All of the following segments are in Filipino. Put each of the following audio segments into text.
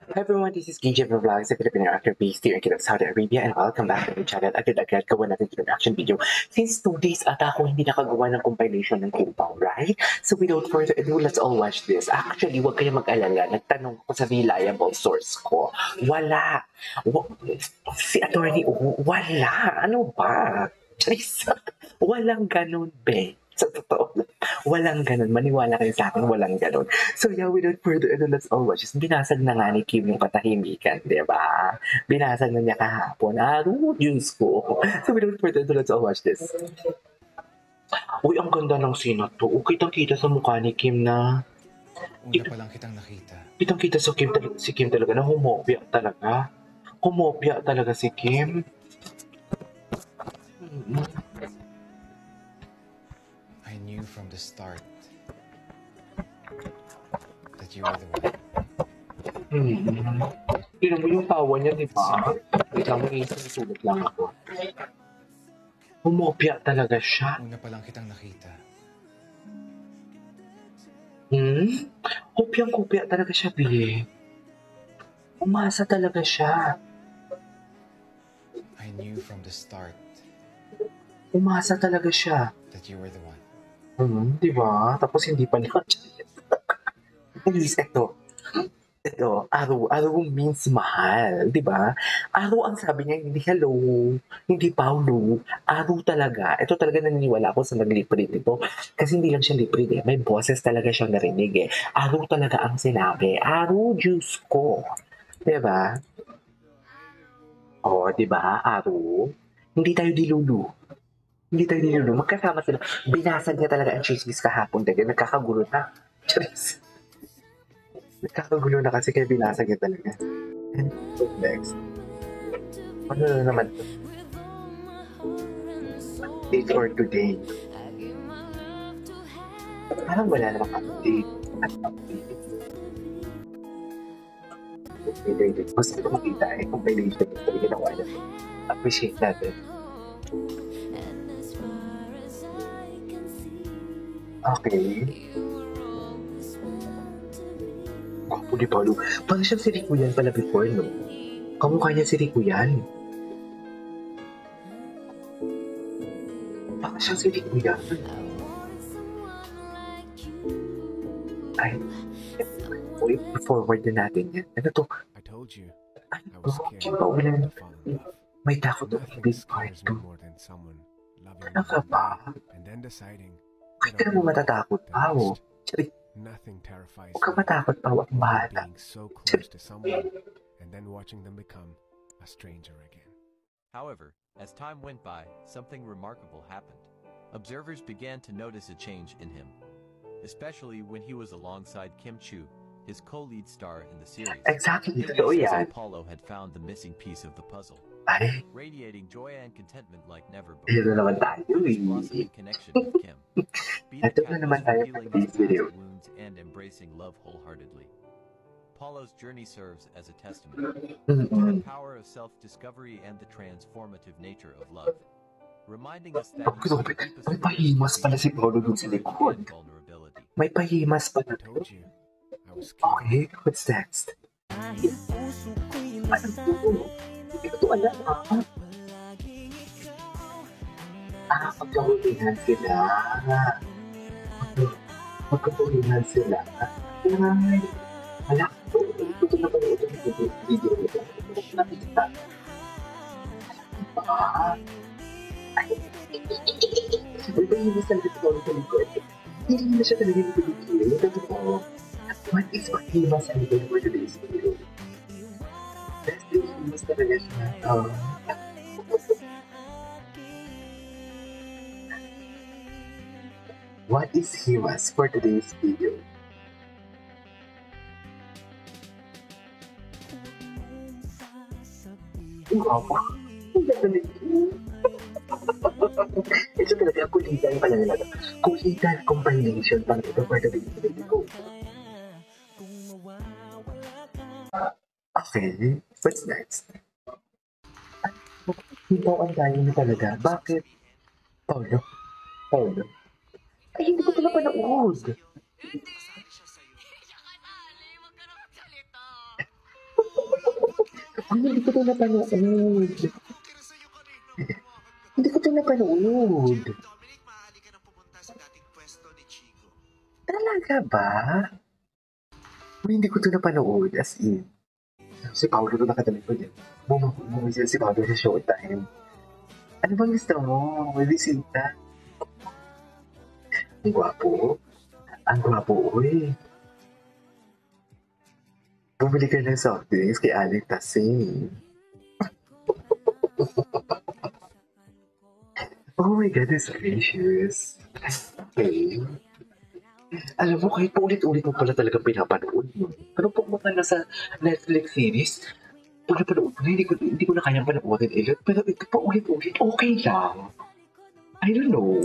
Hi everyone, this is KJ from Vlogs, a Filipino actor based here in Saudi Arabia, and welcome back to my channel. Agad-agad gawa natin yung reaction video. Since 2 days ata ako hindi nakagawa ng compilation ng K-pop, right? So without further ado, let's all watch this. Actually, huwag kayo mag-alala. Nagtanong ko sa reliable source ko. Wala. Si Attorney wala. Ano ba? Charis. Walang ganun, be. Sa totoo lang. Walang ganun. Maniwala kayo sa akin, walang ganun. So yeah, without further ado, let's all watch this. Binasag na nga ni Kim yung katahimikan, di ba? Binasag na niya kahapon. Diyos ko. So without further ado, let's all watch this. Uy, ang ganda ng scene na to. Kitang-kita sa mukha ni Kim na... Una pa lang kitang nakita. Kitang-kita sa si Kim talaga na humopya talaga. Humopya talaga si Kim. I knew from the start that you were the one. Tignan mo yung tawa niya, di ba? Wait lang, may sulit lang ako. Humopya talaga siya. Una pa lang kitang nakita. Kopyang-kopya talaga siya, Bie. Umasa talaga siya. I knew from the start Umasa talaga siya. that you were the one. Di ba? Tapos hindi pa niya. Anyways, ito, araw means mahal, di ba? Araw ang sabi niya, hindi hello, hindi Paulo, araw talaga. Ito talaga naniniwala ako sa nag-lip-read ito. Kasi hindi lang siya lip-read eh. May boses talaga siyang narinig eh. Araw talaga ang sinabi. Araw, Diyos ko. Di ba? O, di ba? Araw. Hindi tayo dilulu. Magkasama sila. Binasag niya talaga ang chismis kahapon. Dahil nagkakagulo na. Charis. Nagkakagulo na kasi kaya binasag niya talaga. And so next. Ano na naman ito? Date for today. Parang wala namang update. Gusto ko makita eh. Compilation ito. Ginawa niya. Appreciate natin. Okay. Gwapo ni Paulo. Parang siyang si Rico yan pala before, no? Kamukha niya si Rico yan. Parang siyang si Rico yan. Ay. Uy, forward na natin yan. Ano to? I told you. Ay, I was scared Paulo. to fall in love. May takot ng Nothing big part scares me 2. more than someone loving Ano ka ba? and then deciding Huwag ka naman matatakot pa, oh. Charis. nothing terrifies Huwag ka matakot pa, huwag me bahala. being so close to someone and then watching them become a stranger again. However, as time went by, something remarkable happened. Observers began to notice a change in him, especially when he was alongside Kim Chu, his co-lead star in the series. Exactly, It totoo was as yan. if Apollo had found the missing piece of the puzzle, Ay, radiating joy and contentment like never ayun na before. naman tayo, His eh. blossoming connection with Kim. Be the Ito na naman catalyst for tayo healing for this his video. past wounds and embracing love wholeheartedly. Paulo's journey serves as a testament to the power of self-discovery and the transformative nature of love, reminding us that Ang grabe, may pahimas pala si Paulo dun sa likod. vulnerability. May pahimas pala. I told you. I was scared. Okay, what's next? Ano to? Hindi ko to alam, ah. Magkahulihan sila. Magkahulihan sila. Ay, wala ko. Ito na pala ito ng video nito. Ito na nakita. Ay, may pahimas talaga si Paulo sa likod. Hindi na siya talaga yung pinigil. Totoo. What is pahimas sa likod for today's video? Best pahimas talaga siya. What is Himas for today's video? Wow. Ang ganda nito. Ito talaga ang kulitan pala nila. Kulitan compilation pang ito for today's video. Okay, what's next? Hibaw ang dayo na talaga. Bakit? Paolo? Paolo? Ay, hindi ko pala panood. Ay, hindi ko ito napanood. Hindi ko ito napanood. Dominic, maaari ka nang pumunta sa dating pwesto ni Chigo. Talaga ba? Uy, hindi ko ito napanood. As in. Si Paolo ito nakatalag ko yan. Bumisita si Paolo sa Showtime. Ano bang gusto mo? Bumisita. Ang gwapo. Ang gwapo, uy. Bumili ka ng soft drinks kay Alec Tassin. Oh my God, it's gracious. Okay. Alam mo, kahit paulit-ulit mo pala talaga pinapanood mo. Pero pag mga nasa Netflix series, pag napanood mo, hindi ko na kayang panoorin ulit. Pero ito pa ulit-ulit, okay lang. I don't know.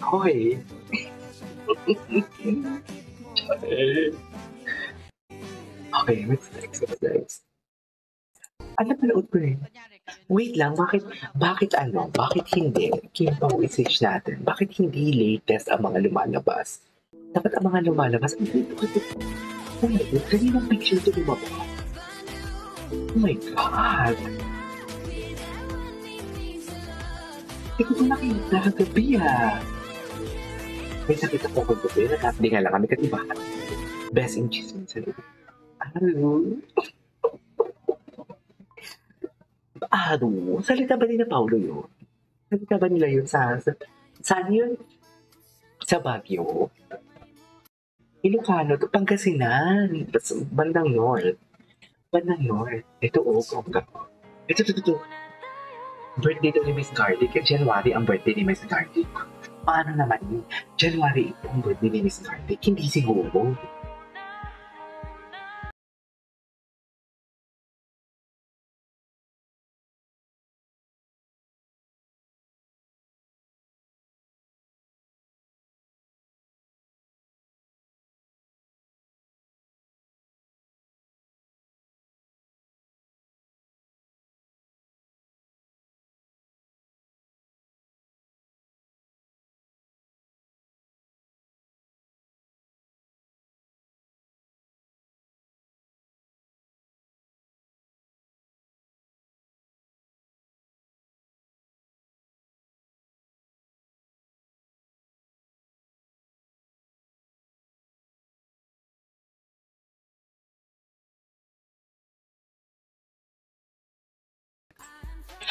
Okay. Okay, what's next? What's next? Ano panood ko rin? Wait lang, bakit hindi? Kim Pao message natin. Bakit hindi latest ang mga lumalabas? Dapat ang mga lumalabas, ang dito kasi, oh my God, kaninang picture ito lumabas? Oh my God! Hindi ko nakita kagabi May nakita ko kagabi, nakapdi nga lang kami katiba. Best in chismis. Ano? Salita ba ni na Paulo yun? Salita ba nila yun saan yun? Sa Baguio? Ilocano, Pangasinan. Bandang North. Ito, bongga. Ito. Birthday to ni Miss Garlic. January ang birthday ni Miss Garlic. Paano naman yun? January ito ang birthday ni Miss Garlic. Hindi siguro.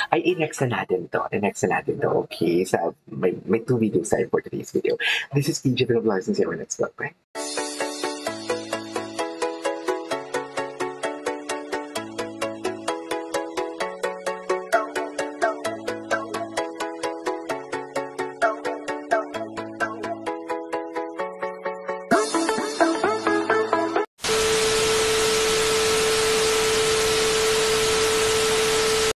Ay, i-next na natin to. Okay, so may two videos tayo for today's video. This is TJ from Vlogs and see you next vlog. Bye.